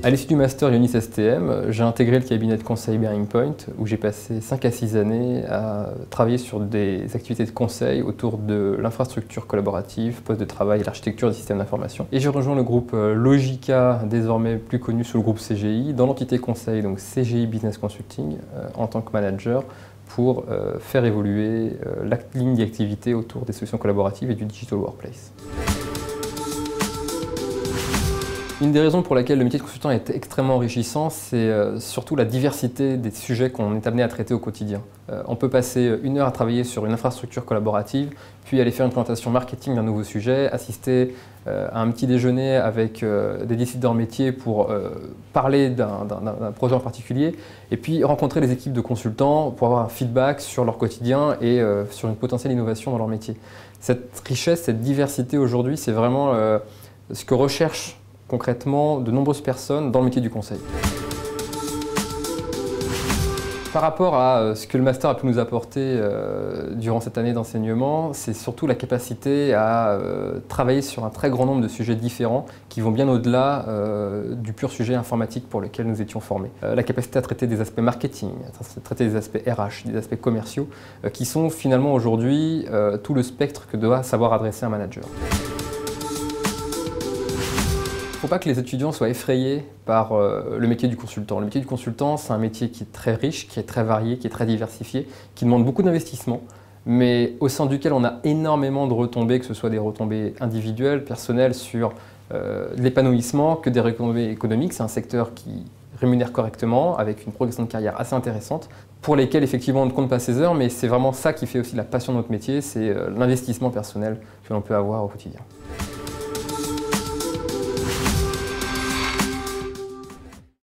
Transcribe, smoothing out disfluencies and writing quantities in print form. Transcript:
À l'issue du master Ionis STM, j'ai intégré le cabinet de conseil Bearing Point où j'ai passé 5 à 6 années à travailler sur des activités de conseil autour de l'infrastructure collaborative, poste de travail et l'architecture des systèmes d'information. Et j'ai rejoint le groupe Logica, désormais plus connu sous le groupe CGI, dans l'entité conseil, donc CGI Business Consulting, en tant que manager pour faire évoluer la ligne d'activité autour des solutions collaboratives et du Digital Workplace. Une des raisons pour laquelle le métier de consultant est extrêmement enrichissant, c'est surtout la diversité des sujets qu'on est amené à traiter au quotidien. On peut passer 1 heure à travailler sur une infrastructure collaborative, puis aller faire une présentation marketing d'un nouveau sujet, assister à un petit déjeuner avec des décideurs métiers pour parler d'un projet en particulier, et puis rencontrer les équipes de consultants pour avoir un feedback sur leur quotidien et sur une potentielle innovation dans leur métier. Cette richesse, cette diversité aujourd'hui, c'est vraiment ce que recherche concrètement de nombreuses personnes dans le métier du conseil. Par rapport à ce que le master a pu nous apporter durant cette année d'enseignement, c'est surtout la capacité à travailler sur un très grand nombre de sujets différents qui vont bien au-delà du pur sujet informatique pour lequel nous étions formés. La capacité à traiter des aspects marketing, à traiter des aspects RH, des aspects commerciaux, qui sont finalement aujourd'hui tout le spectre que doit savoir adresser un manager. Il ne faut pas que les étudiants soient effrayés par le métier du consultant. Le métier du consultant, c'est un métier qui est très riche, qui est très varié, qui est très diversifié, qui demande beaucoup d'investissement, mais au sein duquel on a énormément de retombées, que ce soit des retombées individuelles, personnelles, sur l'épanouissement, que des retombées économiques. C'est un secteur qui rémunère correctement, avec une progression de carrière assez intéressante, pour lesquelles effectivement on ne compte pas ses heures, mais c'est vraiment ça qui fait aussi la passion de notre métier, c'est l'investissement personnel que l'on peut avoir au quotidien.